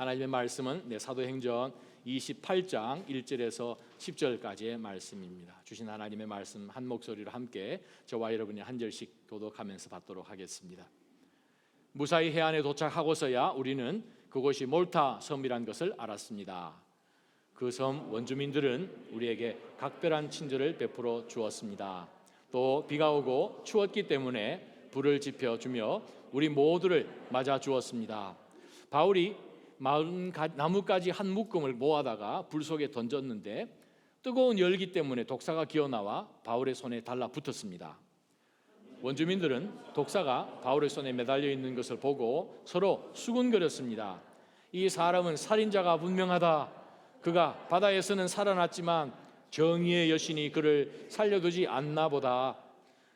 하나님의 말씀은 사도행전 28장 1절에서 10절까지의 말씀입니다. 주신 하나님의 말씀 한 목소리로 함께 저와 여러분이 한 절씩 교독하면서 받도록 하겠습니다. 무사히 해안에 도착하고서야 우리는 그곳이 몰타 섬이란 것을 알았습니다. 그 섬 원주민들은 우리에게 각별한 친절을 베풀어 주었습니다. 또 비가 오고 추웠기 때문에 불을 지펴주며 우리 모두를 맞아 주었습니다. 바울이 나뭇가지 한 묶음을 모아다가 불 속에 던졌는데 뜨거운 열기 때문에 독사가 기어나와 바울의 손에 달라붙었습니다. 원주민들은 독사가 바울의 손에 매달려 있는 것을 보고 서로 수군거렸습니다. 이 사람은 살인자가 분명하다. 그가 바다에서는 살아났지만 정의의 여신이 그를 살려두지 않나 보다.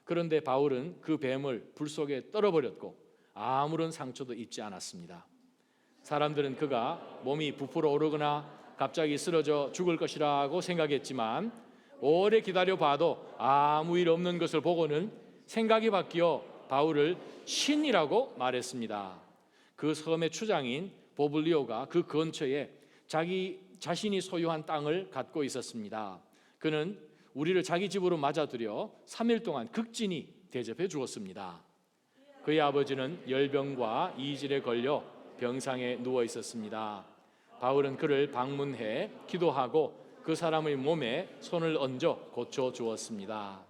그런데 바울은 그 뱀을 불 속에 떨어버렸고 아무런 상처도 입지 않았습니다. 사람들은 그가 몸이 부풀어 오르거나 갑자기 쓰러져 죽을 것이라고 생각했지만 오래 기다려 봐도 아무 일 없는 것을 보고는 생각이 바뀌어 바울을 신이라고 말했습니다. 그 섬의 추장인 보블리오가 그 근처에 자기 자신이 소유한 땅을 갖고 있었습니다. 그는 우리를 자기 집으로 맞아들여 3일 동안 극진히 대접해 주었습니다. 그의 아버지는 열병과 이질에 걸려 병상에 누워 있었습니다. 바울은 그를 방문해 기도하고 그 사람의 몸에 손을 얹어 고쳐 주었습니다.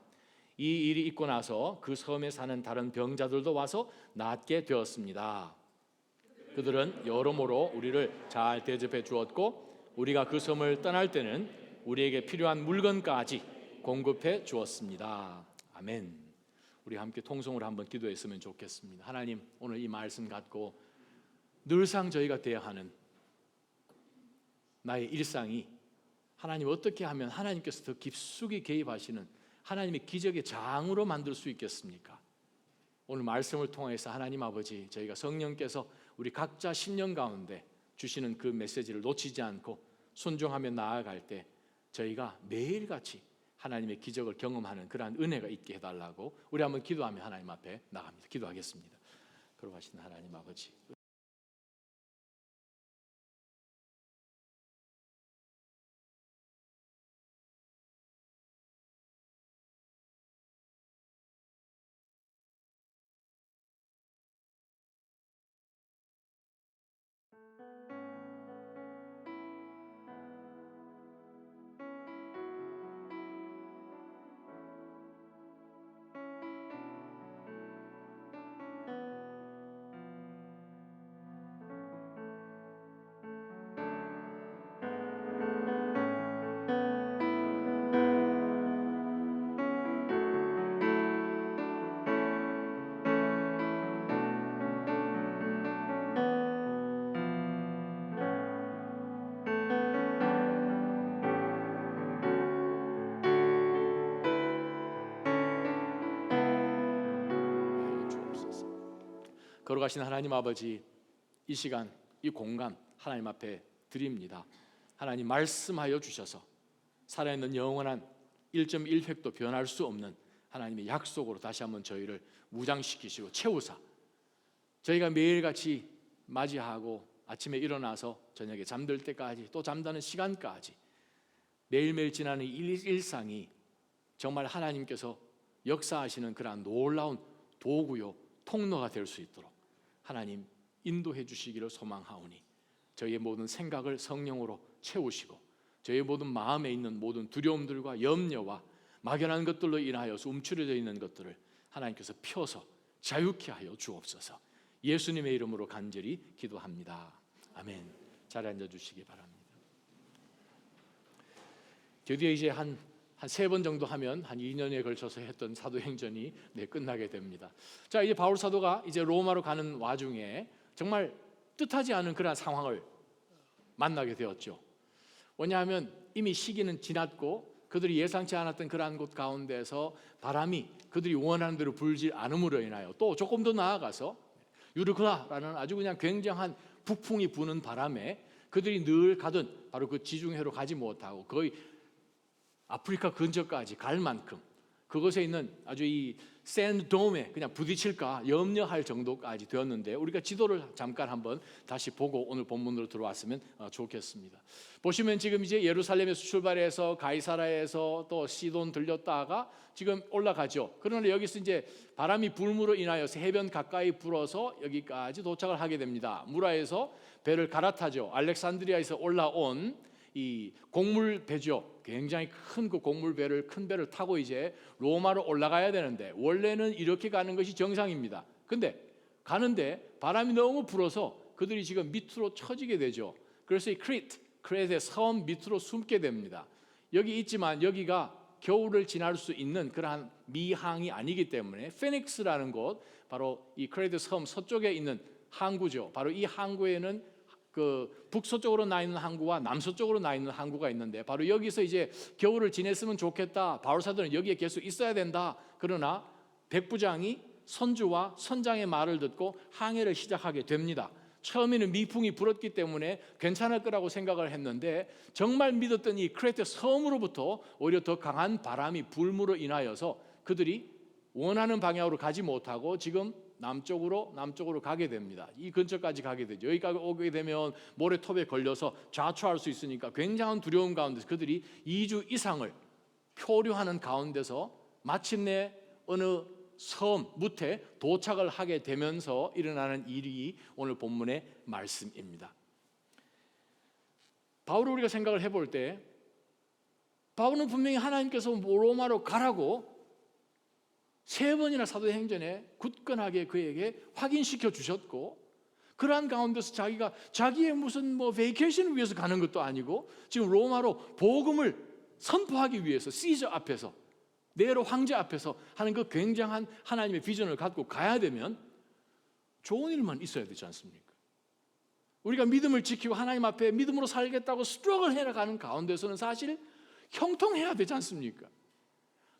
이 일이 있고 나서 그 섬에 사는 다른 병자들도 와서 낫게 되었습니다. 그들은 여러모로 우리를 잘 대접해 주었고 우리가 그 섬을 떠날 때는 우리에게 필요한 물건까지 공급해 주었습니다. 아멘. 우리 함께 통성으로 한번 기도했으면 좋겠습니다. 하나님, 오늘 이 말씀 갖고 늘상 저희가 대하는 나의 일상이 하나님 어떻게 하면 하나님께서 더 깊숙이 개입하시는 하나님의 기적의 장으로 만들 수 있겠습니까? 오늘 말씀을 통해서 하나님 아버지, 저희가 성령께서 우리 각자 심령 가운데 주시는 그 메시지를 놓치지 않고 순종하며 나아갈 때 저희가 매일같이 하나님의 기적을 경험하는 그러한 은혜가 있게 해달라고 우리 한번 기도하며 하나님 앞에 나갑니다. 기도하겠습니다. 거룩하신 하나님 아버지, 거룩하신 하나님 아버지, 이 시간 이 공간 하나님 앞에 드립니다. 하나님 말씀하여 주셔서 살아있는 영원한 1.1획도 변할 수 없는 하나님의 약속으로 다시 한번 저희를 무장시키시고 채우사 저희가 매일같이 맞이하고 아침에 일어나서 저녁에 잠들 때까지 또 잠드는 시간까지 매일매일 지나는 일상이 정말 하나님께서 역사하시는 그러한 놀라운 도구요 통로가 될 수 있도록 하나님 인도해 주시기를 소망하오니 저희의 모든 생각을 성령으로 채우시고 저희의 모든 마음에 있는 모든 두려움들과 염려와 막연한 것들로 인하여서 움츠려져 있는 것들을 하나님께서 펴서 자유케 하여 주옵소서. 예수님의 이름으로 간절히 기도합니다. 아멘. 잘 앉아 주시기 바랍니다. 드디어 이제 한 3번 정도 하면 한 2년에 걸쳐서 했던 사도행전이 끝나게 됩니다. 자, 이제 바울 사도가 이제 로마로 가는 와중에 정말 뜻하지 않은 그런 상황을 만나게 되었죠. 왜냐하면 이미 시기는 지났고 그들이 예상치 않았던 그러한 곳 가운데서 바람이 그들이 원하는 대로 불지 않음으로 인하여 또 조금 더 나아가서 유르크라라는 아주 그냥 굉장한 북풍이 부는 바람에 그들이 늘 가던 바로 그 지중해로 가지 못하고 거의 아프리카 근처까지 갈 만큼 그것에 있는 아주 이 샌드돔에 그냥 부딪힐까 염려할 정도까지 되었는데, 우리가 지도를 잠깐 한번 다시 보고 오늘 본문으로 들어왔으면 좋겠습니다. 보시면 지금 이제 예루살렘에서 출발해서 가이사라에서 또 시돈 들렸다가 지금 올라가죠. 그러나 여기서 이제 바람이 불무로 인하여서 해변 가까이 불어서 여기까지 도착을 하게 됩니다. 무라에서 배를 갈아타죠. 알렉산드리아에서 올라온 이 곡물 배죠. 굉장히 큰 그 곡물 배를, 큰 배를 타고 이제 로마로 올라가야 되는데, 원래는 이렇게 가는 것이 정상입니다. 근데 가는데 바람이 너무 불어서 그들이 지금 밑으로 처지게 되죠. 그래서 이 크레트의 섬 밑으로 숨게 됩니다. 여기 있지만 여기가 겨울을 지날 수 있는 그러한 미항이 아니기 때문에 페닉스라는 곳, 바로 이 크레트 섬 서쪽에 있는 항구죠. 바로 이 항구에는 그 북서쪽으로 나 있는 항구와 남서쪽으로 나 있는 항구가 있는데, 바로 여기서 이제 겨울을 지냈으면 좋겠다, 바울 사도는 여기에 계속 있어야 된다. 그러나 백부장이 선주와 선장의 말을 듣고 항해를 시작하게 됩니다. 처음에는 미풍이 불었기 때문에 괜찮을 거라고 생각을 했는데, 정말 믿었던 이 크레테 섬으로부터 오히려 더 강한 바람이 불무로 인하여서 그들이 원하는 방향으로 가지 못하고 지금 남쪽으로 가게 됩니다. 이 근처까지 가게 되죠. 여기까지 오게 되면 모래톱에 걸려서 좌초할 수 있으니까 굉장한 두려움 가운데서 그들이 2주 이상을 표류하는 가운데서 마침내 어느 섬 무태 도착을 하게 되면서 일어나는 일이 오늘 본문의 말씀입니다. 바울을 우리가 생각을 해볼 때, 바울은 분명히 하나님께서 로마로 가라고 3번이나 사도행전에 굳건하게 그에게 확인시켜 주셨고, 그러한 가운데서 자기의 무슨 베이케이션을 위해서 가는 것도 아니고 지금 로마로 복음을 선포하기 위해서 시저 앞에서, 네로 황제 앞에서 하는 그 굉장한 하나님의 비전을 갖고 가야 되면 좋은 일만 있어야 되지 않습니까? 우리가 믿음을 지키고 하나님 앞에 믿음으로 살겠다고 스트러글 해나가는 가운데서는 사실 형통해야 되지 않습니까?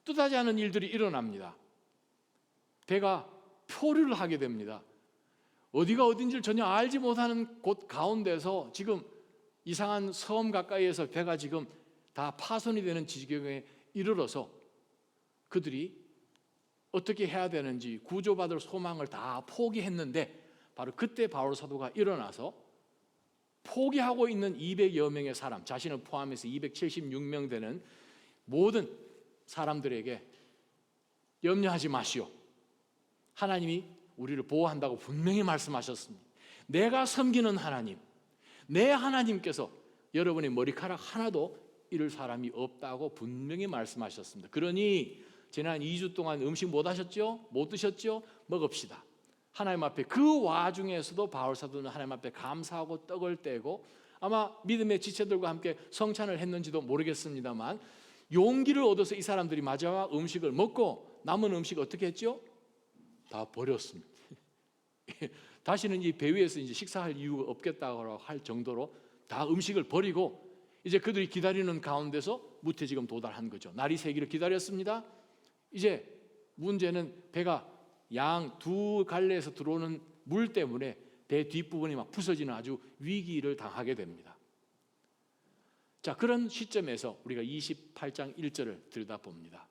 뜻하지 않은 일들이 일어납니다. 배가 표류를 하게 됩니다. 어디가 어딘지를 전혀 알지 못하는 곳 가운데서 지금 이상한 섬 가까이에서 배가 지금 다 파손이 되는 지경에 이르러서 그들이 어떻게 해야 되는지 구조받을 소망을 다 포기했는데, 바로 그때 바울 사도가 일어나서 포기하고 있는 200여 명의 사람, 자신을 포함해서 276명 되는 모든 사람들에게 염려하지 마시오, 하나님이 우리를 보호한다고 분명히 말씀하셨습니다. 내가 섬기는 하나님, 내 하나님께서 여러분의 머리카락 하나도 잃을 사람이 없다고 분명히 말씀하셨습니다. 그러니 지난 2주 동안 음식 못 하셨죠? 못 드셨죠? 먹읍시다. 하나님 앞에, 그 와중에서도 바울 사도는 하나님 앞에 감사하고 떡을 떼고, 아마 믿음의 지체들과 함께 성찬을 했는지도 모르겠습니다만 용기를 얻어서 이 사람들이 마지막 음식을 먹고 남은 음식 어떻게 했죠? 다 버렸습니다. 다시는 이 배 위에서 이제 식사할 이유가 없겠다고 할 정도로 다 음식을 버리고 이제 그들이 기다리는 가운데서 무태 지금 도달한 거죠. 날이 새기를 기다렸습니다. 이제 문제는 배가 양 두 갈래에서 들어오는 물 때문에 배 뒷부분이 막 부서지는 아주 위기를 당하게 됩니다. 자, 그런 시점에서 우리가 28장 1절을 들여다봅니다.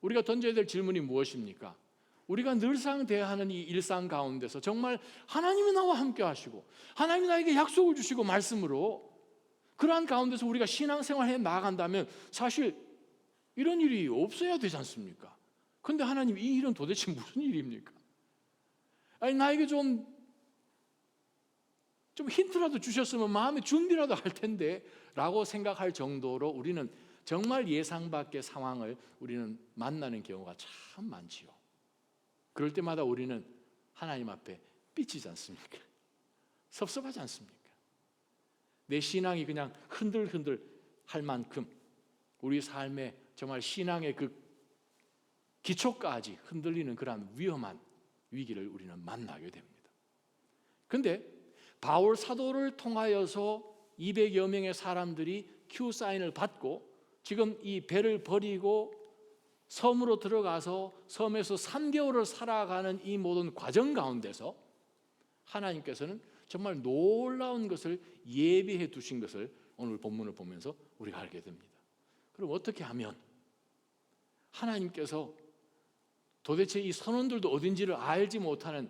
우리가 던져야 될 질문이 무엇입니까? 우리가 늘상 대하는 이 일상 가운데서 정말 하나님이 나와 함께 하시고 하나님이 나에게 약속을 주시고 말씀으로 그러한 가운데서 우리가 신앙생활해 나아간다면 사실 이런 일이 없어야 되지 않습니까? 그런데 하나님, 이 일은 도대체 무슨 일입니까? 아니, 나에게 좀 힌트라도 주셨으면 마음의 준비라도 할 텐데 라고 생각할 정도로 우리는 정말 예상 밖의 상황을 우리는 만나는 경우가 참 많지요. 그럴 때마다 우리는 하나님 앞에 삐치지 않습니까? 섭섭하지 않습니까? 내 신앙이 그냥 흔들흔들 할 만큼 우리 삶에 정말 신앙의 그 기초까지 흔들리는 그러한 위험한 위기를 우리는 만나게 됩니다. 그런데 바울 사도를 통하여서 200여 명의 사람들이 큐 사인을 받고 지금 이 배를 버리고 섬으로 들어가서 섬에서 3개월을 살아가는 이 모든 과정 가운데서 하나님께서는 정말 놀라운 것을 예비해 두신 것을 오늘 본문을 보면서 우리가 알게 됩니다. 그럼 어떻게 하면 하나님께서 도대체 이 선원들도 어딘지를 알지 못하는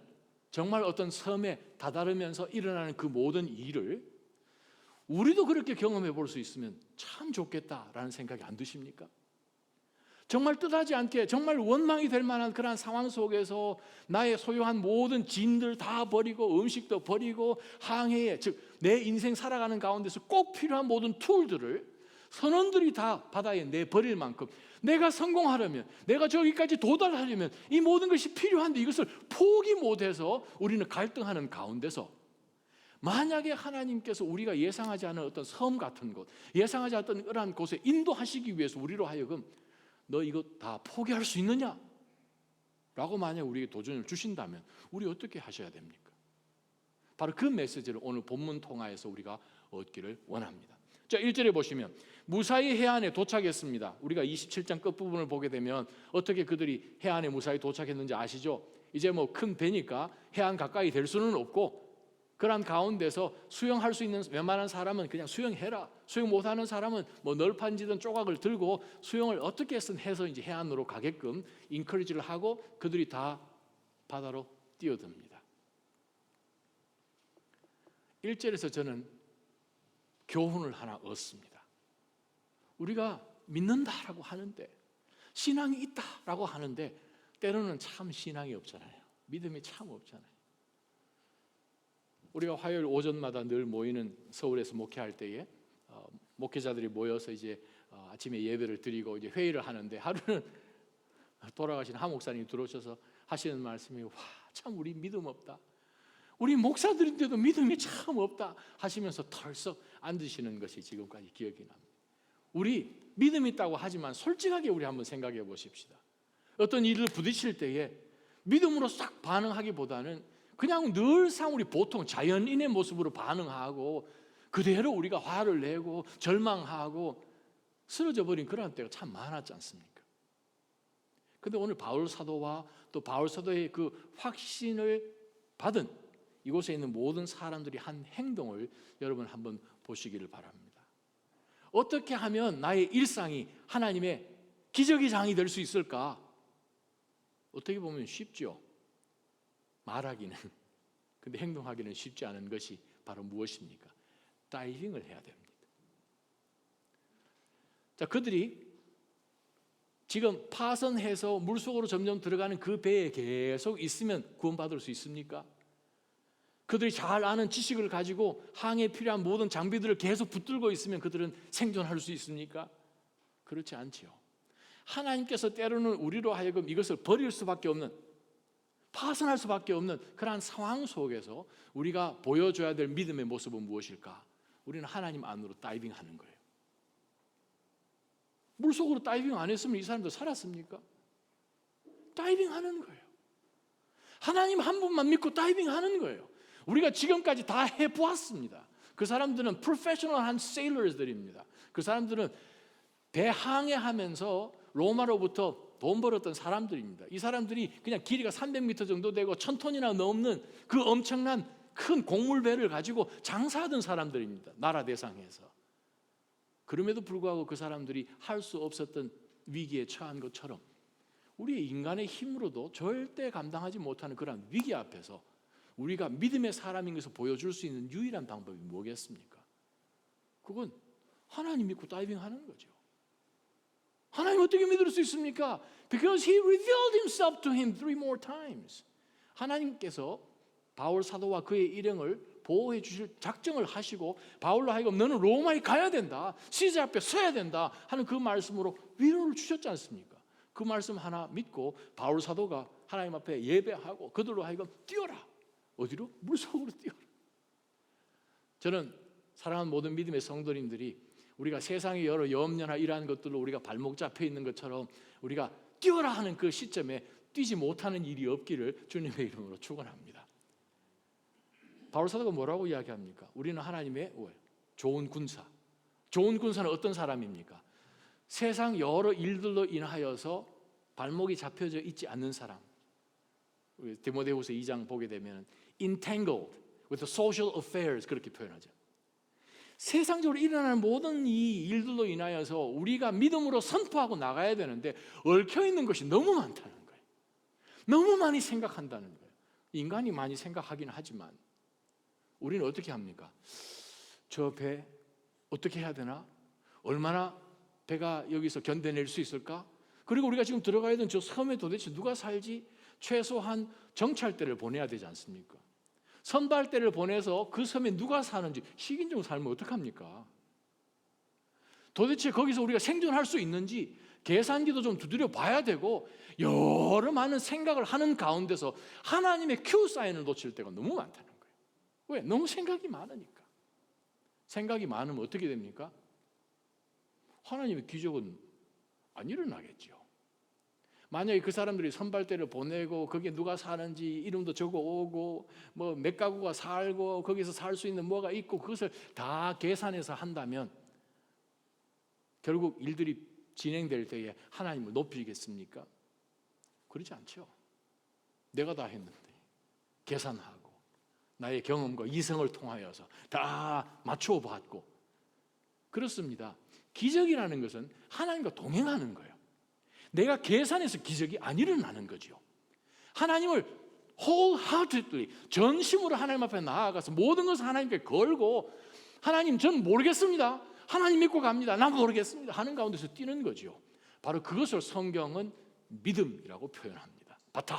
정말 어떤 섬에 다다르면서 일어나는 그 모든 일을 우리도 그렇게 경험해 볼 수 있으면 참 좋겠다라는 생각이 안 드십니까? 정말 뜻하지 않게 정말 원망이 될 만한 그러한 상황 속에서 나의 소유한 모든 짐들 다 버리고 음식도 버리고 항해에, 즉 내 인생 살아가는 가운데서 꼭 필요한 모든 툴들을 선원들이 다 바다에 내버릴 만큼 내가 성공하려면, 내가 저기까지 도달하려면 이 모든 것이 필요한데 이것을 포기 못해서 우리는 갈등하는 가운데서, 만약에 하나님께서 우리가 예상하지 않은 어떤 섬 같은 곳, 예상하지 않았던 그러한 곳에 인도하시기 위해서 우리로 하여금 너 이거 다 포기할 수 있느냐? 라고 만약 우리에게 도전을 주신다면 우리 어떻게 하셔야 됩니까? 바로 그 메시지를 오늘 본문 통하여서 우리가 얻기를 원합니다. 자, 1절에 보시면 무사히 해안에 도착했습니다. 우리가 27장 끝부분을 보게 되면 어떻게 그들이 해안에 무사히 도착했는지 아시죠? 이제 뭐 큰 배니까 해안 가까이 될 수는 없고, 그런 가운데서 수영할 수 있는 웬만한 사람은 그냥 수영해라, 수영 못하는 사람은 뭐 널판지든 조각을 들고 수영을 어떻게 해서 이제 해안으로 가게끔 인커리지를 하고 그들이 다 바다로 뛰어듭니다. 1절에서 저는 교훈을 하나 얻습니다. 우리가 믿는다라고 하는데, 신앙이 있다라고 하는데 때로는 참 신앙이 없잖아요. 믿음이 참 없잖아요. 우리가 화요일 오전마다 늘 모이는 서울에서 목회할 때에 목회자들이 모여서 이제 아침에 예배를 드리고 이제 회의를 하는데, 하루는 돌아가신 하 목사님이 들어오셔서 하시는 말씀이 참 우리 믿음 없다, 우리 목사들인데도 믿음이 참 없다 하시면서 털썩 앉으시는 것이 지금까지 기억이 납니다. 우리 믿음 있다고 하지만 솔직하게 우리 한번 생각해 보십시다. 어떤 일을 부딪힐 때에 믿음으로 싹 반응하기보다는 그냥 늘상 우리 보통 자연인의 모습으로 반응하고 그대로 우리가 화를 내고 절망하고 쓰러져 버린 그런 때가 참 많았지 않습니까? 그런데 오늘 바울 사도와 또 바울 사도의 그 확신을 받은 이곳에 있는 모든 사람들이 한 행동을 여러분 한번 보시기를 바랍니다. 어떻게 하면 나의 일상이 하나님의 기적의 장이 될 수 있을까? 어떻게 보면 쉽죠. 말하기는, 근데 행동하기는 쉽지 않은 것이 바로 무엇입니까? 다이빙을 해야 됩니다. 자, 그들이 지금 파선해서 물속으로 점점 들어가는 그 배에 계속 있으면 구원받을 수 있습니까? 그들이 잘 아는 지식을 가지고 항해에 필요한 모든 장비들을 계속 붙들고 있으면 그들은 생존할 수 있습니까? 그렇지 않지요. 하나님께서 때로는 우리로 하여금 이것을 버릴 수밖에 없는, 파선할 수밖에 없는 그러한 상황 속에서 우리가 보여줘야 될 믿음의 모습은 무엇일까? 우리는 하나님 안으로 다이빙하는 거예요. 물속으로 다이빙 안 했으면 이 사람들 살았습니까? 다이빙하는 거예요. 하나님 한 분만 믿고 다이빙하는 거예요. 우리가 지금까지 다 해보았습니다. 그 사람들은 프로페셔널한 세일러들입니다. 그 사람들은 배 항해하면서 로마로부터 돈 벌었던 사람들입니다. 이 사람들이 그냥 길이가 300m 정도 되고 1000톤이나 넘는 그 엄청난 큰 곡물배를 가지고 장사하던 사람들입니다. 나라 대상에서. 그럼에도 불구하고 그 사람들이 할 수 없었던 위기에 처한 것처럼 우리의 인간의 힘으로도 절대 감당하지 못하는 그런 위기 앞에서 우리가 믿음의 사람인 것을 보여줄 수 있는 유일한 방법이 뭐겠습니까? 그건 하나님 믿고 다이빙하는 거죠. 하나님 어떻게 믿을 수 있습니까? Because He revealed Himself to him 3 more times. 하나님께서 바울 사도와 그의 일행을 보호해 주실 작정을 하시고 바울로 하여금 너는 로마에 가야 된다, 시제 앞에 서야 된다 하는 그 말씀으로 위로를 주셨지 않습니까? 그 말씀 하나 믿고 바울 사도가 하나님 앞에 예배하고 그들로 하여금 뛰어라. 어디로? 물속으로 뛰어라. 저는 사랑하는 모든 믿음의 성도님들이 우리가 세상의 여러 염려나 이러한 것들로 우리가 발목 잡혀 있는 것처럼 우리가 뛰어라 하는 그 시점에 뛰지 못하는 일이 없기를 주님의 이름으로 축원합니다. 바울 사도가 뭐라고 이야기합니까? 우리는 하나님의 좋은 군사. 좋은 군사는 어떤 사람입니까? 세상 여러 일들로 인하여서 발목이 잡혀져 있지 않는 사람. 디모데후서 2장 보게 되면 entangled with the social affairs 그렇게 표현하죠. 세상적으로 일어나는 모든 이 일들로 인하여서 우리가 믿음으로 선포하고 나가야 되는데 얽혀 있는 것이 너무 많다는 거예요. 너무 많이 생각한다는 거예요. 인간이 많이 생각하긴 하지만 우리는 어떻게 합니까? 저 배 어떻게 해야 되나? 얼마나 배가 여기서 견뎌낼 수 있을까? 그리고 우리가 지금 들어가야 되는 저 섬에 도대체 누가 살지? 최소한 정찰대를 보내야 되지 않습니까? 선발대를 보내서 그 섬에 누가 사는지 식인종 살면 어떡합니까? 도대체 거기서 우리가 생존할 수 있는지 계산기도 좀 두드려 봐야 되고 여러 많은 생각을 하는 가운데서 하나님의 큐 사인을 놓칠 때가 너무 많다는 거예요. 왜? 너무 생각이 많으니까. 생각이 많으면 어떻게 됩니까? 하나님의 기적은 안 일어나겠죠. 만약에 그 사람들이 선발대를 보내고 거기에 누가 사는지 이름도 적어오고 뭐 몇 가구가 살고 거기서 살 수 있는 뭐가 있고 그것을 다 계산해서 한다면 결국 일들이 진행될 때에 하나님을 높이겠습니까? 그렇지 않죠. 내가 다 했는데 계산하고 나의 경험과 이성을 통하여서 다 맞추어 봤고 그렇습니다. 기적이라는 것은 하나님과 동행하는 거예요. 내가 계산해서 기적이 안 일어나는 거죠. 하나님을 wholeheartedly 전심으로 하나님 앞에 나아가서 모든 것을 하나님께 걸고 하나님 전 모르겠습니다. 하나님 믿고 갑니다. 난 모르겠습니다. 하는 가운데서 뛰는 거죠. 바로 그것을 성경은 믿음이라고 표현합니다. 바타.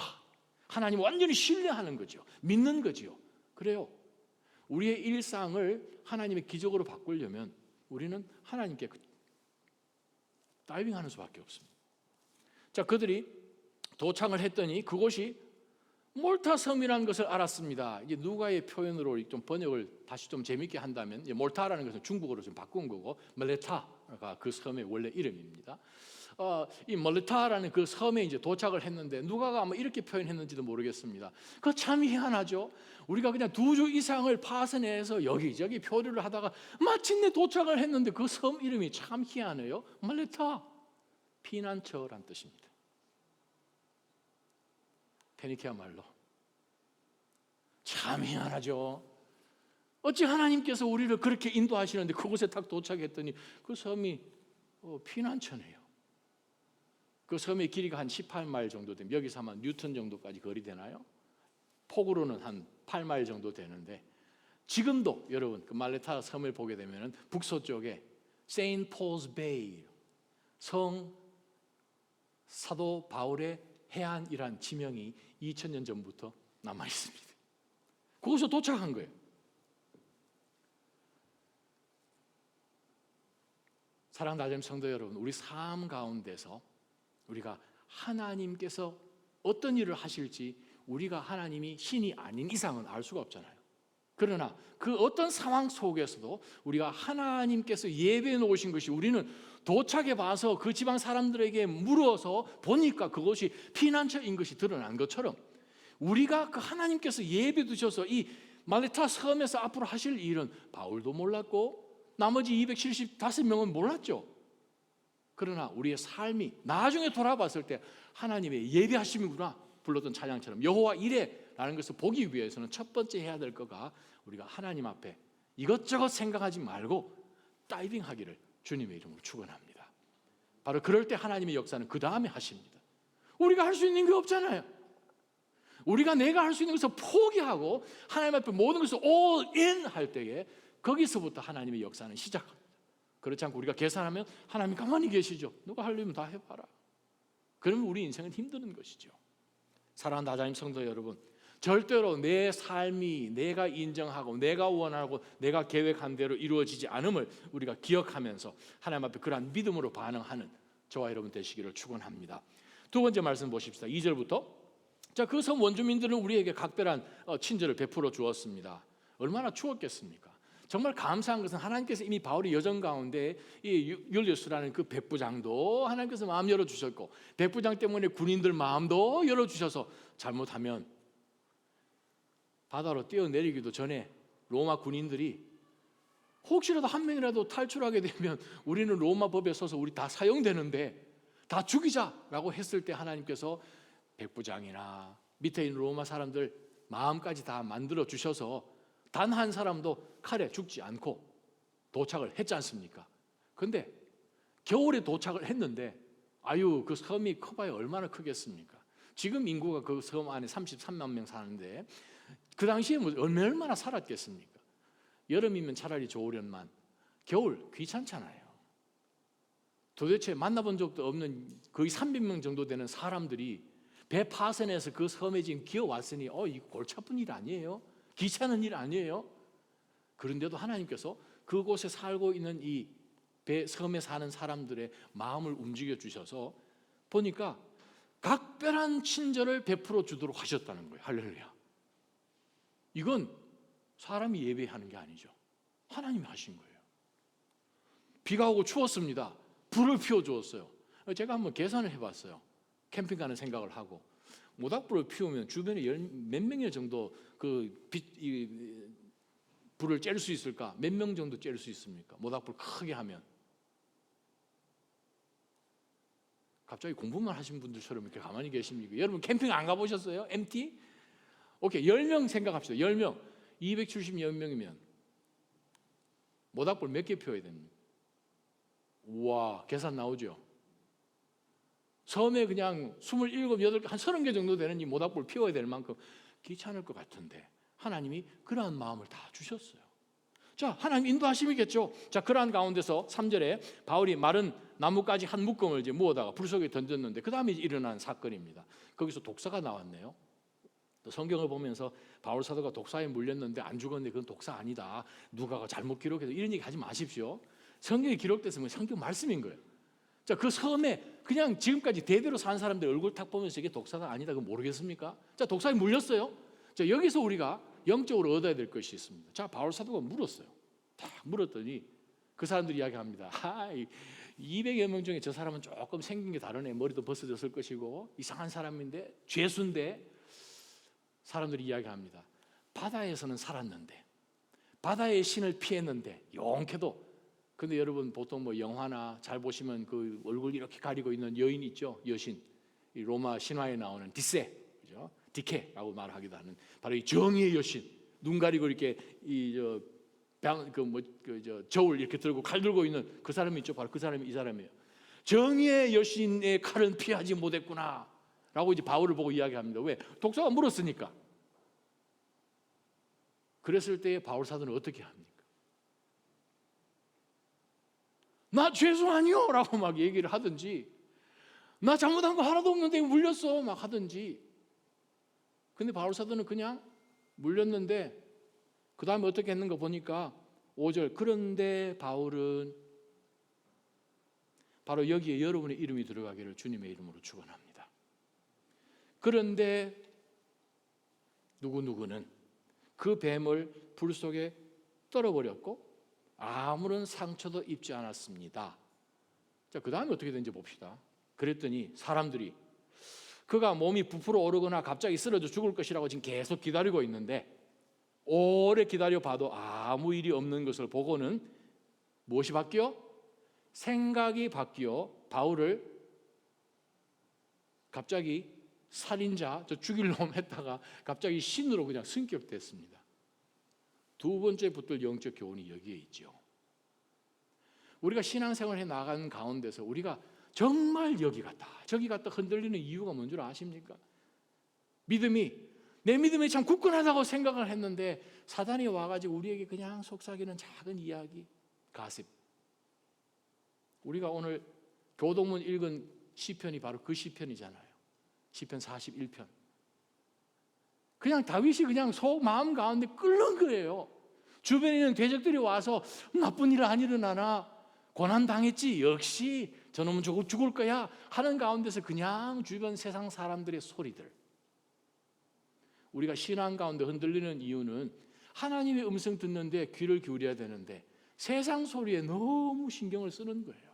하나님 완전히 신뢰하는 거죠. 믿는 거죠. 그래요. 우리의 일상을 하나님의 기적으로 바꾸려면 우리는 하나님께 다이빙하는 수밖에 없습니다. 자, 그들이 도착을 했더니 그곳이 몰타 섬이라는 것을 알았습니다. 이게 누가의 표현으로 좀 번역을 다시 좀 재밌게 한다면 몰타라는 것은 중국어로 좀 바꾼 거고 말레타가 그 섬의 원래 이름입니다. 이 말레타라는 그 섬에 이제 도착을 했는데 누가가 아마 이렇게 표현했는지도 모르겠습니다. 그거 참 희한하죠. 우리가 그냥 2주 이상을 파선해서 여기저기 표류를 하다가 마침내 도착을 했는데 그 섬 이름이 참 희한해요. 말레타. 피난처란 뜻입니다. 페니키아 말로. 참 희한하죠. 어찌 하나님께서 우리를 그렇게 인도하시는데 그곳에 딱 도착했더니 그 섬이 피난처네요. 그 섬의 길이가 한 18마일 정도 됩니다. 여기서 아마 뉴턴 정도까지 거리 되나요? 폭으로는 한 8마일 정도 되는데 지금도 여러분 그 말레타 섬을 보게 되면 북서쪽에 세인트 폴스 베이 성 사도 바울의 해안이란 지명이 2000년 전부터 남아 있습니다. 거기서 도착한 거예요. 사랑하는 하나님 성도 여러분, 우리 삶 가운데서 우리가 하나님께서 어떤 일을 하실지 우리가 하나님이 신이 아닌 이상은 알 수가 없잖아요. 그러나 그 어떤 상황 속에서도 우리가 하나님께서 예배해 놓으신 것이 우리는 도착해 봐서 그 지방 사람들에게 물어서 보니까 그것이 피난처인 것이 드러난 것처럼 우리가 그 하나님께서 예배 두셔서 이 말레타 섬에서 앞으로 하실 일은 바울도 몰랐고 나머지 275명은 몰랐죠. 그러나 우리의 삶이 나중에 돌아봤을 때 하나님의 예배하심이구나 불렀던 찬양처럼 여호와 이레라는 것을 보기 위해서는 첫 번째 해야 될 거가 우리가 하나님 앞에 이것저것 생각하지 말고 다이빙하기를 주님의 이름으로 축원합니다. 바로 그럴 때 하나님의 역사는 그 다음에 하십니다. 우리가 할 수 있는 게 없잖아요. 우리가 내가 할 수 있는 것을 포기하고 하나님 앞에 모든 것을 all in 할 때에 거기서부터 하나님의 역사는 시작합니다. 그렇지 않고 우리가 계산하면 하나님 가만히 계시죠. 누가 하려면 다 해봐라. 그러면 우리 인생은 힘드는 것이죠. 사랑하는 하나님 성도 여러분, 절대로 내 삶이 내가 인정하고 내가 원하고 내가 계획한 대로 이루어지지 않음을 우리가 기억하면서 하나님 앞에 그러한 믿음으로 반응하는 저와 여러분 되시기를 축원합니다. 두 번째 말씀 보십시다. 2절부터. 자, 그 섬 원주민들은 우리에게 각별한 친절을 베풀어 주었습니다. 얼마나 추웠겠습니까? 정말 감사한 것은 하나님께서 이미 바울의 여정 가운데 이 율리우스라는 그 백부장도 하나님께서 마음 열어주셨고 백부장 때문에 군인들 마음도 열어주셔서 잘못하면 바다로 뛰어내리기도 전에 로마 군인들이 혹시라도 한 명이라도 탈출하게 되면 우리는 로마 법에 서서 우리 다 사용되는데 다 죽이자라고 했을 때 하나님께서 백부장이나 밑에 있는 로마 사람들 마음까지 다 만들어 주셔서 단 한 사람도 칼에 죽지 않고 도착을 했지 않습니까? 근데 겨울에 도착을 했는데 그 섬이 커봐야 얼마나 크겠습니까? 지금 인구가 그 섬 안에 33만 명 사는데 그 당시에 얼마나 살았겠습니까? 여름이면 차라리 좋으련만 겨울 귀찮잖아요. 도대체 만나본 적도 없는 거의 300명 정도 되는 사람들이 배 파선해서 그 섬에 지금 기어왔으니 이거 골치 아픈 일 아니에요? 귀찮은 일 아니에요? 그런데도 하나님께서 그곳에 살고 있는 이 섬에 사는 사람들의 마음을 움직여 주셔서 보니까 각별한 친절을 베풀어 주도록 하셨다는 거예요. 할렐루야. 이건 사람이 예배하는 게 아니죠. 하나님이 하신 거예요. 비가 오고 추웠습니다. 불을 피워주었어요. 제가 한번 계산을 해봤어요. 캠핑 가는 생각을 하고 모닥불을 피우면 주변에 몇 명의 정도 불을 쬐를 수 있을까? 몇 명 정도 쬐를 수 있습니까? 모닥불 크게 하면. 갑자기 공부만 하신 분들처럼 이렇게 가만히 계십니까? 여러분 캠핑 안 가보셨어요? MT? 오케이, 10명 생각합시다. 10명 270명이면 모닥불 몇 개 피워야 됩니까? 우와, 계산 나오죠? 섬에 그냥 27, 8개, 한 30개 정도 되는 이 모닥불 피워야 될 만큼 귀찮을 것 같은데 하나님이 그러한 마음을 다 주셨어요. 자, 하나님 인도하심이겠죠. 자, 그러한 가운데서 3절에 바울이 마른 나뭇가지 한 묶음을 이제 모아다가 불 속에 던졌는데 그 다음에 일어난 사건입니다. 거기서 독사가 나왔네요. 또 성경을 보면서 바울 사도가 독사에 물렸는데 안 죽었는데 그건 독사 아니다. 누가가 잘못 기록해서 이런 얘기 하지 마십시오. 성경에 기록됐으면 성경 말씀인 거예요. 자, 그 섬에 그냥 지금까지 대대로 산 사람들 얼굴 탁 보면서 이게 독사가 아니다 그거 모르겠습니까? 자, 독사에 물렸어요. 자, 여기서 우리가 영적으로 얻어야 될 것이 있습니다. 자, 바울 사도가 물었어요. 딱 물었더니 그 사람들이 이야기합니다. 200여 명 중에 저 사람은 조금 생긴 게 다르네. 머리도 벗어졌을 것이고 이상한 사람인데 죄수인데 사람들이 이야기합니다. 바다에서는 살았는데 바다의 신을 피했는데 용케도 근데 여러분 보통 뭐 영화나 잘 보시면 그 얼굴 이렇게 가리고 있는 여인 있죠? 여신. 이 로마 신화에 나오는 디세, 그죠? 디케라고 말하기도 하는 바로 이 정의의 여신. 눈 가리고 이렇게 저울 이렇게 들고 칼 들고 있는 그 사람이 있죠. 바로 그 사람이 이 사람이에요. 정의의 여신의 칼은 피하지 못했구나라고 이제 바울을 보고 이야기합니다. 왜? 독사가 물었으니까. 그랬을 때 바울 사도는 어떻게 합니까? 나 죄수 아니요 라고 막 얘기를 하든지 나 잘못한 거 하나도 없는데 물렸어 막 하든지. 근데 바울 사도는 그냥 물렸는데 그 다음에 어떻게 했는가 보니까 5절 그런데 바울은 바로 여기에 여러분의 이름이 들어가기를 주님의 이름으로 축원합니다. 그런데 누구누구는 그 뱀을 불 속에 떨어버렸고 아무런 상처도 입지 않았습니다. 자, 그 다음에 어떻게 되는지 봅시다. 그랬더니 사람들이 그가 몸이 부풀어 오르거나 갑자기 쓰러져 죽을 것이라고 지금 계속 기다리고 있는데 오래 기다려봐도 아무 일이 없는 것을 보고는 무엇이 바뀌어? 생각이 바뀌어 바울을 갑자기 살인자, 죽일 놈 했다가 갑자기 신으로 그냥 승격됐습니다. 두 번째 붙들 영적 교훈이 여기에 있죠. 우리가 신앙생활에 나가는 가운데서 우리가 정말 여기 갔다 저기 갔다 흔들리는 이유가 뭔 줄 아십니까? 내 믿음이 참 굳건하다고 생각을 했는데 사단이 와가지고 우리에게 그냥 속삭이는 작은 이야기, 가십. 우리가 오늘 교동문 읽은 시편이 바로 그 시편이잖아요. 시편 41편. 그냥 다윗이 그냥 속 마음 가운데 끓는 거예요. 주변에 있는 대적들이 와서 나쁜 일 안 일어나나 고난 당했지 역시 저놈은 죽을 거야 하는 가운데서 그냥 주변 세상 사람들의 소리들. 우리가 신앙 가운데 흔들리는 이유는 하나님의 음성 듣는데 귀를 기울여야 되는데 세상 소리에 너무 신경을 쓰는 거예요.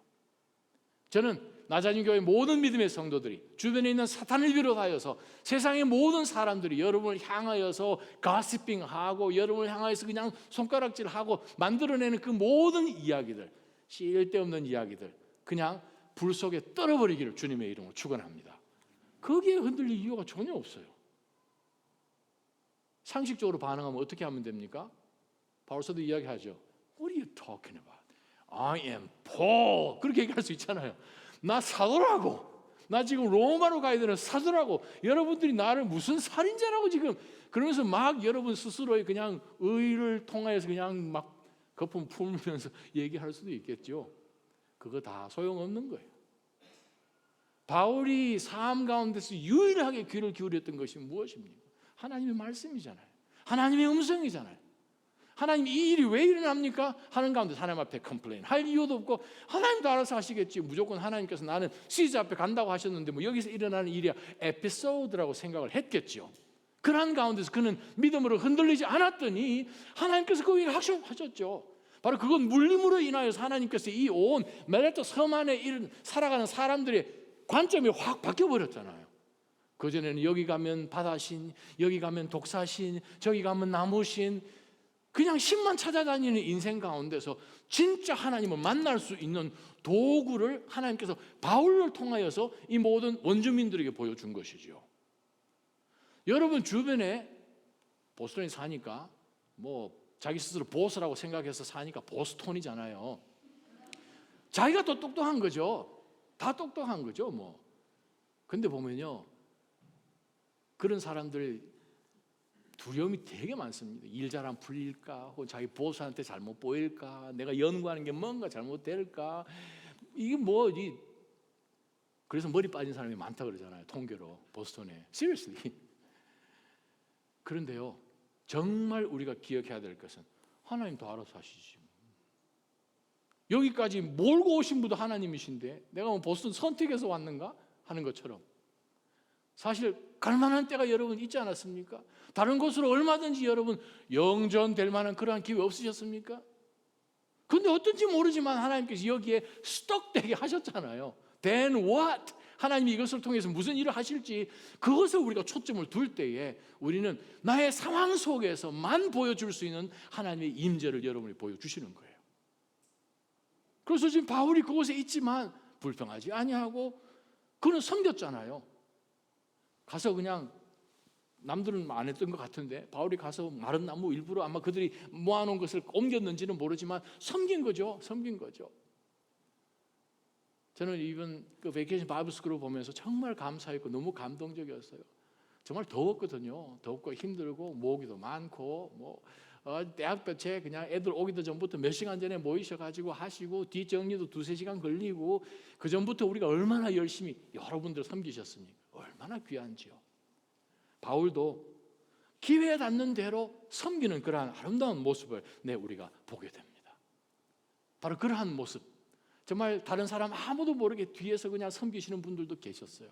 저는 나자린교회 모든 믿음의 성도들이 주변에 있는 사탄을 비롯하여서 세상의 모든 사람들이 여러분을 향하여서 가시핑하고 여러분을 향하여서 그냥 손가락질하고 만들어내는 그 모든 이야기들, 쓸데없는 이야기들 그냥 불 속에 떨어버리기를 주님의 이름으로 축원합니다. 거기에 흔들릴 이유가 전혀 없어요. 상식적으로 반응하면 어떻게 하면 됩니까? 바울서도 이야기하죠. What are you talking about? I am Paul. 그렇게 얘기할 수 있잖아요. 나 사도라고. 나 지금 로마로 가야 되는 사도라고. 여러분들이 나를 무슨 살인자라고 지금 그러면서 막 여러분 스스로의 그냥 의를 통하여서 그냥 막 거품 풀면서 얘기할 수도 있겠죠. 그거 다 소용없는 거예요. 바울이 삶 가운데서 유일하게 귀를 기울였던 것이 무엇입니까? 하나님의 말씀이잖아요. 하나님의 음성이잖아요. 하나님 이 일이 왜 일어납니까? 하는 가운데 하나님 앞에 컴플레인 할 이유도 없고 하나님도 알아서 하시겠지. 무조건 하나님께서 나는 시즈 앞에 간다고 하셨는데 뭐 여기서 일어나는 일이야 에피소드라고 생각을 했겠죠. 그러한 가운데서 그는 믿음으로 흔들리지 않았더니 하나님께서 그 일을 하셨죠. 바로 그건 물림으로 인하여서 하나님께서 이 온 멜레토 섬 안에 살아가는 사람들의 관점이 확 바뀌어버렸잖아요. 그전에는 여기 가면 바다신, 여기 가면 독사신, 저기 가면 나무신, 그냥 신만 찾아다니는 인생 가운데서 진짜 하나님을 만날 수 있는 도구를 하나님께서 바울을 통하여서 이 모든 원주민들에게 보여준 것이죠. 여러분 주변에 보스턴에 사니까 뭐 자기 스스로 보스라고 생각해서 사니까 보스톤이잖아요. 자기가 더 똑똑한 거죠. 다 똑똑한 거죠 뭐. 근데 보면요 그런 사람들 두려움이 되게 많습니다. 일 잘안 풀릴까, 혹은 자기 보스한테 잘못 보일까, 내가 연구하는 게 뭔가 잘못될까. 이게 뭐지? 그래서 머리 빠진 사람이 많다 그러잖아요. 통계로 보스턴에. Seriously. 그런데요, 정말 우리가 기억해야 될 것은 하나님 더 알아서 하시지. 여기까지 몰고 오신 분도 하나님이신데 내가 뭐 보스턴 선택해서 왔는가 하는 것처럼 사실 갈만한 때가 여러분 있지 않았습니까? 다른 곳으로 얼마든지 여러분 영전될 만한 그러한 기회 없으셨습니까? 근데 어떤지 모르지만 하나님께서 여기에 스톡되게 하셨잖아요. Then what? 하나님이 이것을 통해서 무슨 일을 하실지 그것에 우리가 초점을 둘 때에 우리는 나의 상황 속에서만 보여줄 수 있는 하나님의 임재를 여러분이 보여주시는 거예요. 그래서 지금 바울이 그곳에 있지만 불평하지 아니하고 그는 섬겼잖아요. 가서 그냥 남들은 안 했던 것 같은데 바울이 가서 마른 나무 일부러 아마 그들이 모아놓은 것을 옮겼는지는 모르지만 섬긴 거죠. 섬긴 거죠. 저는 이번 그 베이케이션 바이블 스쿨을 보면서 정말 감사했고 너무 감동적이었어요. 정말 더웠거든요. 덥고 힘들고 모기도 많고 뭐 대학볕에 그냥 애들 오기도 전부터 몇 시간 전에 모이셔가지고 하시고 뒷정리도 2-3시간 걸리고 그 전부터 우리가 얼마나 열심히 여러분들 섬기셨습니까? 얼마나 귀한지요. 바울도 기회에 닿는 대로 섬기는 그러한 아름다운 모습을 우리가 보게 됩니다. 바로 그러한 모습, 정말 다른 사람 아무도 모르게 뒤에서 그냥 섬기시는 분들도 계셨어요.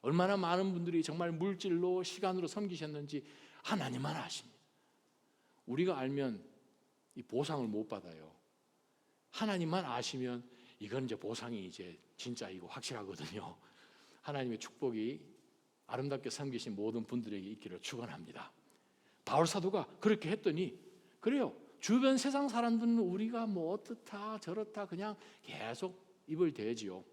얼마나 많은 분들이 정말 물질로 시간으로 섬기셨는지 하나님만 아십니다. 우리가 알면 이 보상을 못 받아요. 하나님만 아시면 이건 이제 보상이 이제 진짜이고 확실하거든요. 하나님의 축복이 아름답게 섬기신 모든 분들에게 있기를 축원합니다. 바울 사도가 그렇게 했더니 그래요. 주변 세상 사람들은 우리가 뭐 어떻다 저렇다 그냥 계속 입을 대지요.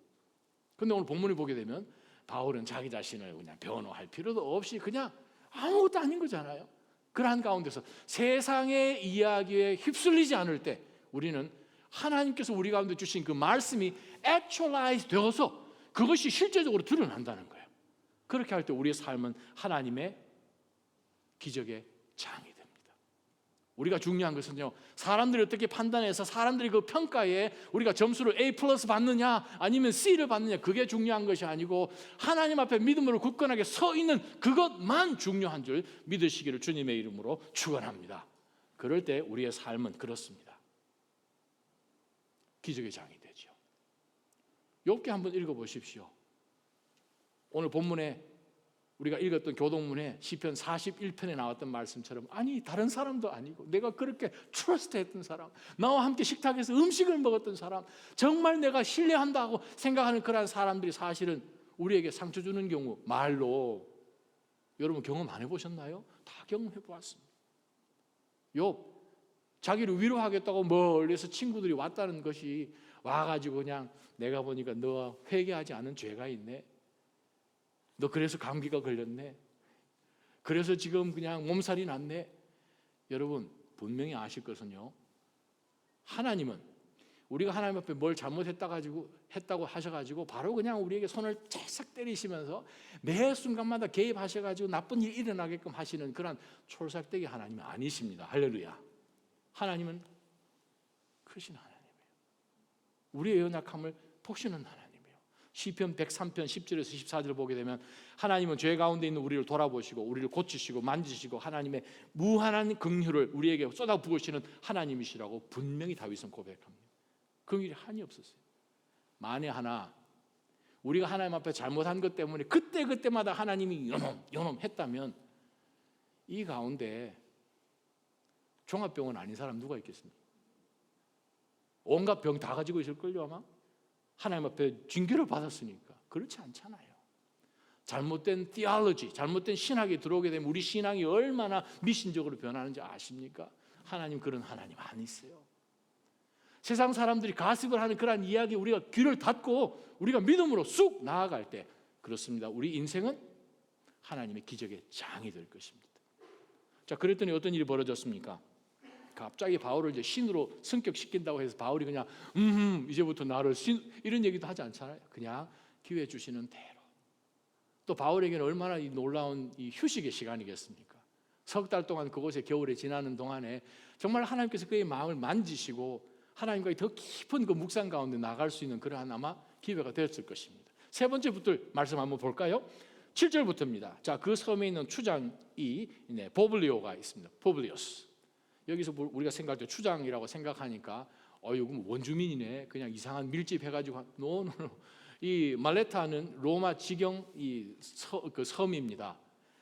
근데 오늘 본문을 보게 되면 바울은 자기 자신을 그냥 변호할 필요도 없이 그냥 아무것도 아닌 거잖아요. 그러한 가운데서 세상의 이야기에 휩쓸리지 않을 때 우리는 하나님께서 우리 가운데 주신 그 말씀이 actualize 되어서 그것이 실제적으로 드러난다는 거예요. 그렇게 할 때 우리의 삶은 하나님의 기적의 장이 됩니다. 우리가 중요한 것은요, 사람들이 어떻게 판단해서 사람들이 그 평가에 우리가 점수를 A+ 받느냐 아니면 C를 받느냐 그게 중요한 것이 아니고 하나님 앞에 믿음으로 굳건하게 서 있는 그것만 중요한 줄 믿으시기를 주님의 이름으로 축원합니다. 그럴 때 우리의 삶은 그렇습니다. 기적의 장이 되죠. 욥기 한번 읽어보십시오. 오늘 본문에 우리가 읽었던 교동문에 시편 41편에 나왔던 말씀처럼 아니 다른 사람도 아니고 내가 그렇게 트러스트했던 사람, 나와 함께 식탁에서 음식을 먹었던 사람, 정말 내가 신뢰한다고 생각하는 그런 사람들이 사실은 우리에게 상처 주는 경우 말로 여러분 경험 안 해보셨나요? 다 경험해 보았습니다. 욥 자기를 위로하겠다고 멀리서 친구들이 왔다는 것이 와가지고 그냥 내가 보니까 너 회개하지 않은 죄가 있네. 너 그래서 감기가 걸렸네. 그래서 지금 그냥 몸살이 났네. 여러분 분명히 아실 것은요, 하나님은 우리가 하나님 앞에 뭘 했다고 하셔가지고 바로 그냥 우리에게 손을 찰싹 때리시면서 매 순간마다 개입하셔가지고 나쁜 일이 일어나게끔 하시는 그런 촐싹대기 하나님은 아니십니다. 할렐루야. 하나님은 크신 하나님이에요. 우리의 연약함을 보시는 하나님이에요. 시편 103편 10절에서 14절을 보게 되면 하나님은 죄 가운데 있는 우리를 돌아보시고 우리를 고치시고 만지시고 하나님의 무한한 긍휼을 우리에게 쏟아부으시는 하나님이시라고 분명히 다윗은 고백합니다. 그 일이 한이 없었어요. 만에 하나 우리가 하나님 앞에 잘못한 것 때문에 그때마다 하나님이 요놈 했다면 이 가운데 종합병원 아닌 사람 누가 있겠습니까? 온갖 병 다 가지고 있을걸요 아마? 하나님 앞에 징계를 받았으니까. 그렇지 않잖아요. 잘못된 theology, 잘못된 신학이 들어오게 되면 우리 신앙이 얼마나 미신적으로 변하는지 아십니까? 하나님 그런 하나님 아니세요. 세상 사람들이 가십을 하는 그런 이야기 우리가 귀를 닫고 우리가 믿음으로 쑥 나아갈 때 그렇습니다. 우리 인생은 하나님의 기적의 장이 될 것입니다. 자, 그랬더니 어떤 일이 벌어졌습니까? 갑자기 바울을 이제 신으로 승격시킨다고 해서 바울이 그냥 이제부터 나를 신 이런 얘기도 하지 않잖아요. 그냥 기회 주시는 대로. 또 바울에게는 얼마나 이 놀라운 이 휴식의 시간이겠습니까? 석 달 동안 그곳에 겨울에 지나는 동안에 정말 하나님께서 그의 마음을 만지시고 하나님과의 더 깊은 그 묵상 가운데 나갈 수 있는 그러한 아마 기회가 되었을 것입니다. 세 번째 붙들 말씀 한번 볼까요? 7절부터입니다. 자, 그 섬에 있는 추장이 보블리오가 있습니다. 포블리오스. 여기서 우리가 생각할 때 추장이라고 생각하니까 이거 원주민이네. 그냥 이상한 밀집해가지고 노. 이 말레타는 로마 지경 그 섬입니다.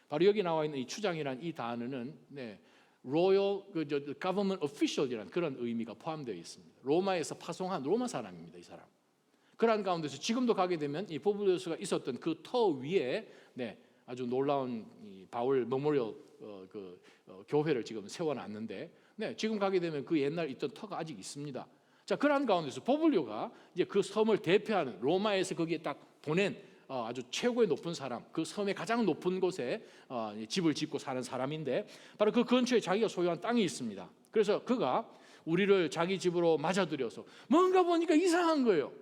바로 여기 나와 있는 이 추장이라는 이 단어는 로열 government official이라는 그런 의미가 포함되어 있습니다. 로마에서 파송한 로마 사람입니다. 이 사람. 그러한 가운데서 지금도 가게 되면 이 포블리오스가 있었던 그 터 위에 아주 놀라운 이 바울 메모리얼 교회를 지금 세워놨는데 지금 가게 되면 그 옛날 있던 터가 아직 있습니다. 자, 그러한 가운데서 포블리오가 이제 그 섬을 대표하는 로마에서 거기에 딱 보낸 아주 최고의 높은 사람, 그 섬의 가장 높은 곳에 집을 짓고 사는 사람인데 바로 그 근처에 자기가 소유한 땅이 있습니다. 그래서 그가 우리를 자기 집으로 맞아들여서 뭔가 보니까 이상한 거예요.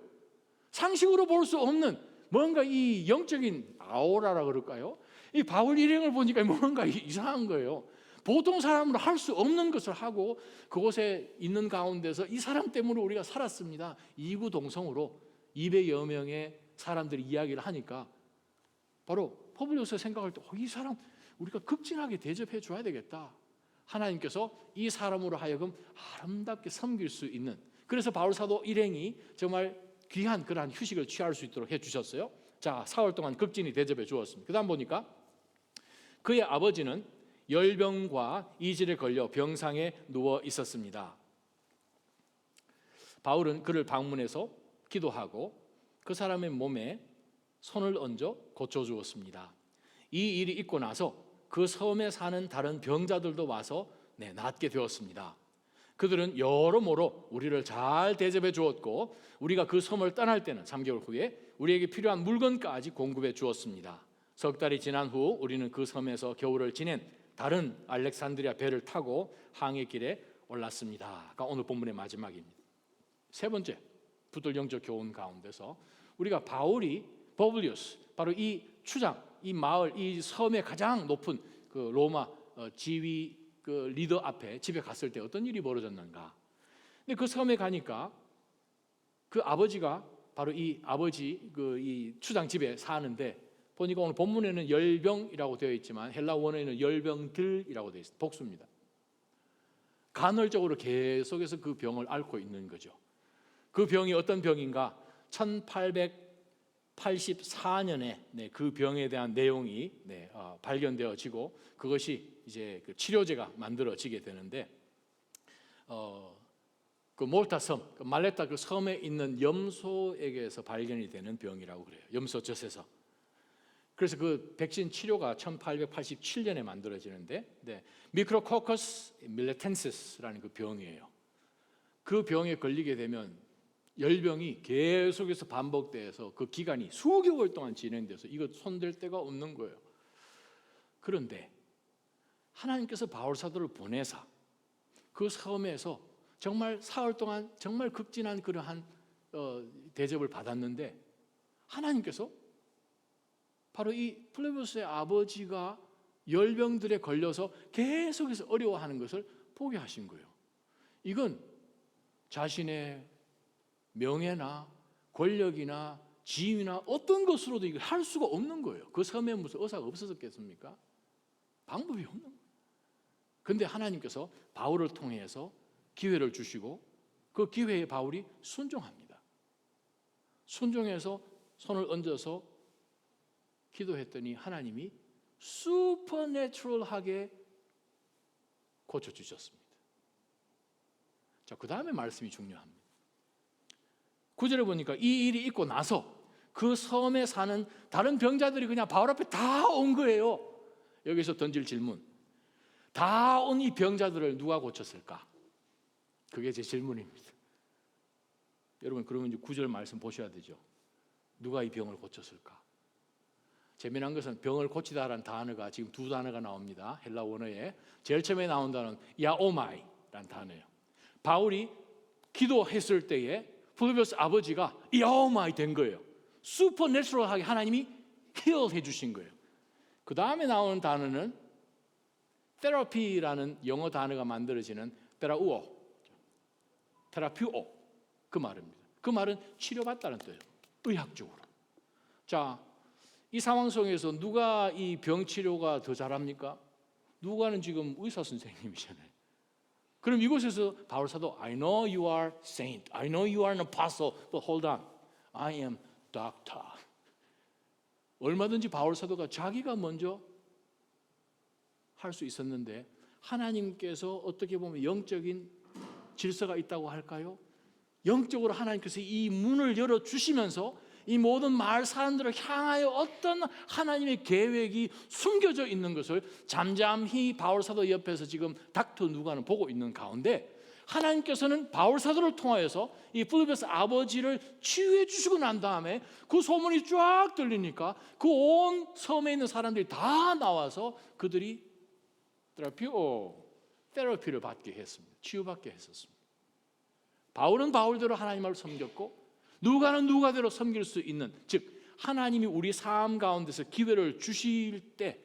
상식으로 볼 수 없는 뭔가 이 영적인 아우라라 그럴까요? 이 바울 일행을 보니까 뭔가 이상한 거예요. 보통 사람으로 할 수 없는 것을 하고 그곳에 있는 가운데서 이 사람 때문에 우리가 살았습니다. 이구동성으로 200여 명의 사람들이 이야기를 하니까 바로 포블리오스가 생각할 때 이 사람 우리가 극진하게 대접해 줘야 되겠다. 하나님께서 이 사람으로 하여금 아름답게 섬길 수 있는, 그래서 바울 사도 일행이 정말 귀한 그러한 휴식을 취할 수 있도록 해주셨어요. 자, 4월 동안 극진히 대접해 주었습니다. 그 다음 보니까 그의 아버지는 열병과 이질에 걸려 병상에 누워 있었습니다. 바울은 그를 방문해서 기도하고 그 사람의 몸에 손을 얹어 고쳐주었습니다. 이 일이 있고 나서 그 섬에 사는 다른 병자들도 와서 낫게 되었습니다. 그들은 여러모로 우리를 잘 대접해 주었고 우리가 그 섬을 떠날 때는 3개월 후에 우리에게 필요한 물건까지 공급해 주었습니다. 석 달이 지난 후 우리는 그 섬에서 겨울을 지낸 다른 알렉산드리아 배를 타고 항해길에 올랐습니다. 그러니까 오늘 본문의 마지막입니다. 세 번째 붙들 영적 교훈 가운데서 우리가 바울이 포블리오스, 바로 이 추장, 이 마을, 이 섬의 가장 높은 그 로마 지휘 그 리더 앞에 집에 갔을 때 어떤 일이 벌어졌는가? 근데 그 섬에 가니까 그 아버지가 바로 이 아버지 이 추장 집에 사는데 보니까 오늘 본문에는 열병이라고 되어 있지만 헬라 원어에는 열병들이라고 되어 있습니다. 복수입니다. 간헐적으로 계속해서 그 병을 앓고 있는 거죠. 그 병이 어떤 병인가? 1884년에 그 병에 대한 내용이 발견되어지고 그것이 이제 그 치료제가 만들어지게 되는데 그 몰타 섬, 말레타 그 섬에 있는 염소에게서 발견이 되는 병이라고 그래요. 염소젖에서. 그래서 그 백신 치료가 1887년에 만들어지는데 미크로코커스 밀레텐시스라는 그 병이에요. 그 병에 걸리게 되면 열병이 계속해서 반복돼서 그 기간이 수개월 동안 진행돼서 이거 손댈 데가 없는 거예요. 그런데 하나님께서 바울 사도를 보내사 그 섬에서 정말 사흘 동안 정말 극진한 그러한 대접을 받았는데 하나님께서 바로 이 플레비우스의 아버지가 열병들에 걸려서 계속해서 어려워하는 것을 보게 하신 거예요. 이건 자신의 명예나 권력이나 지위나 어떤 것으로도 이걸 할 수가 없는 거예요. 그 섬에 무슨 의사가 없었겠습니까? 방법이 없는 거예요. 그런데 하나님께서 바울을 통해서 기회를 주시고 그 기회에 바울이 순종합니다. 순종해서 손을 얹어서 기도했더니 하나님이 슈퍼내추럴하게 고쳐주셨습니다. 자, 그 다음에 말씀이 중요합니다. 9절에 보니까 이 일이 있고 나서 그 섬에 사는 다른 병자들이 그냥 바울 앞에 다 온 거예요. 여기서 던질 질문, 다 온 이 병자들을 누가 고쳤을까? 그게 제 질문입니다. 여러분, 그러면 이제 9절 말씀 보셔야 되죠. 누가 이 병을 고쳤을까? 재미난 것은 병을 고치다라는 단어가 지금 두 단어가 나옵니다. 헬라 원어에 제일 처음에 나온 단어는 야오마이라는 단어예요. 바울이 기도했을 때에 플레비우스 아버지가 야오마이 된 거예요. 슈퍼내추럴하게 하나님이 힐해 주신 거예요. 그 다음에 나오는 단어는 테라피라는 영어 단어가 만들어지는 테라피오 그 말입니다. 그 말은 치료받다는 뜻이에요. 의학적으로. 자, 이 상황 속에서 누가 이 병 치료가 더 잘합니까? 누가는 지금 의사 선생님이잖아요. 그럼 이곳에서 바울 사도 I know you are saint, I know you are an apostle, but hold on, I am doctor. 얼마든지 바울 사도가 자기가 먼저 할 수 있었는데 하나님께서 어떻게 보면 영적인 질서가 있다고 할까요? 영적으로 하나님께서 이 문을 열어주시면서 이 모든 마을 사람들을 향하여 어떤 하나님의 계획이 숨겨져 있는 것을 잠잠히 바울 사도 옆에서 지금 닥터 누가는 보고 있는 가운데 하나님께서는 바울 사도를 통하여서 이 플레비우스 아버지를 치유해 주시고 난 다음에 그 소문이 쫙 들리니까 그 온 섬에 있는 사람들이 다 나와서 그들이 테라피를 받게 했습니다. 치유받게 했었습니다. 바울은 바울대로 하나님을 섬겼고 누가는 누가대로 섬길 수 있는, 즉 하나님이 우리 삶 가운데서 기회를 주실 때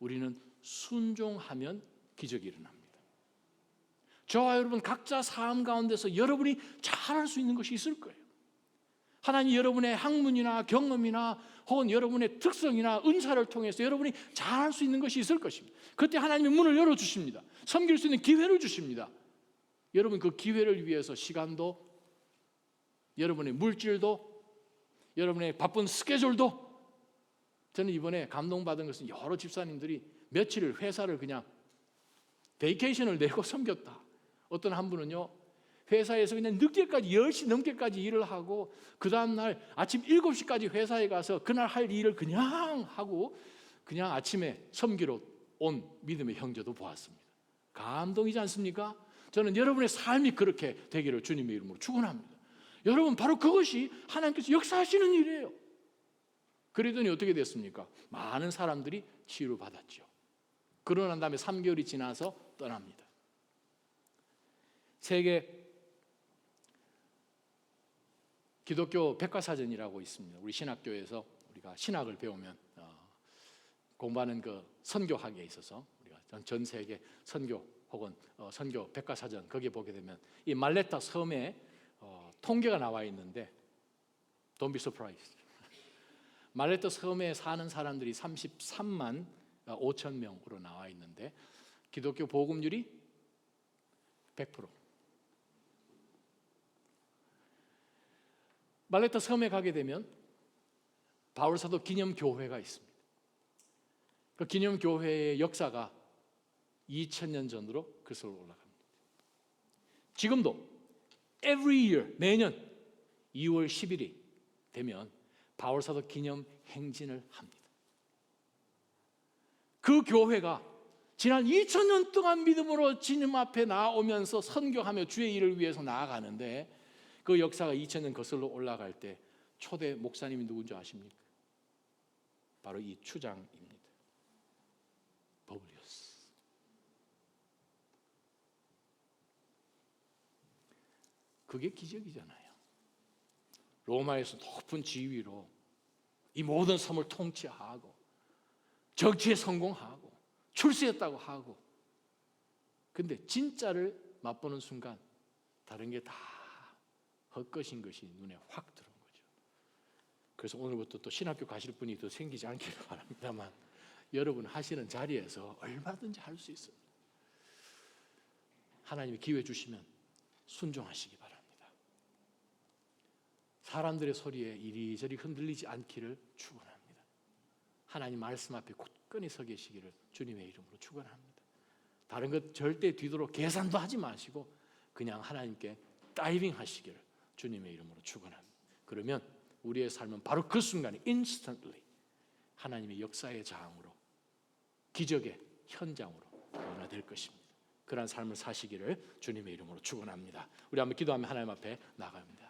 우리는 순종하면 기적이 일어납니다. 저와 여러분 각자 삶 가운데서 여러분이 잘할 수 있는 것이 있을 거예요. 하나님 여러분의 학문이나 경험이나 혹은 여러분의 특성이나 은사를 통해서 여러분이 잘할 수 있는 것이 있을 것입니다. 그때 하나님이 문을 열어주십니다. 섬길 수 있는 기회를 주십니다. 여러분 그 기회를 위해서 시간도, 여러분의 물질도, 여러분의 바쁜 스케줄도, 저는 이번에 감동받은 것은 여러 집사님들이 며칠을 회사를 그냥 베이케이션을 내고 섬겼다. 어떤 한 분은요 회사에서 그냥 늦게까지 10시 넘게까지 일을 하고 그 다음날 아침 7시까지 회사에 가서 그날 할 일을 그냥 하고 그냥 아침에 섬기러 온 믿음의 형제도 보았습니다. 감동이지 않습니까? 저는 여러분의 삶이 그렇게 되기를 주님의 이름으로 축원합니다. 여러분 바로 그것이 하나님께서 역사하시는 일이에요. 그러더니 어떻게 됐습니까? 많은 사람들이 치유를 받았죠. 그러고 난 다음에 3개월이 지나서 떠납니다. 세계 기독교 백과사전이라고 있습니다. 우리 신학교에서 우리가 신학을 배우면 공부하는 그 선교학에 있어서 우리가 전 세계 선교 혹은 선교 백과사전 거기에 보게 되면 이 말레타 섬에 통계가 나와 있는데 Don't be surprised. 말레타 섬에 사는 사람들이 33만 5천 명으로 나와 있는데 기독교 복음률이 100%. 말레타 섬에 가게 되면 바울 사도 기념교회가 있습니다. 그 기념교회의 역사가 2000년 전으로 그리스도로 올라갑니다. 지금도 every year 매년 2월 10일이 되면 바울 사도 기념 행진을 합니다. 그 교회가 지난 2000년 동안 믿음으로 주님 앞에 나오면서 선교하며 주의 일을 위해서 나아가는데 그 역사가 2000년 거슬러 올라갈 때 초대 목사님이 누군지 아십니까? 바로 이 추장입니다. 버블리우스. 그게 기적이잖아요. 로마에서 높은 지위로 이 모든 섬을 통치하고 정치에 성공하고 출세했다고 하고, 근데 진짜를 맛보는 순간 다른 게 다 헛것인 것이 눈에 확 들어온 거죠. 그래서 오늘부터 또 신학교 가실 분이 더 생기지 않기를 바랍니다만, 여러분 하시는 자리에서 얼마든지 할 수 있습니다. 하나님이 기회 주시면 순종하시기 바랍니다. 사람들의 소리에 이리저리 흔들리지 않기를 축원합니다. 하나님 말씀 앞에 굳건히 서 계시기를 주님의 이름으로 축원합니다. 다른 것 절대 뒤도록 계산도 하지 마시고 그냥 하나님께 다이빙 하시기를 주님의 이름으로 축원합니다. 그러면 우리의 삶은 바로 그 순간에 instantly 하나님의 역사의 장으로, 기적의 현장으로 변화될 것입니다. 그러한 삶을 사시기를 주님의 이름으로 축원합니다. 우리 한번 기도하며 하나님 앞에 나갑니다.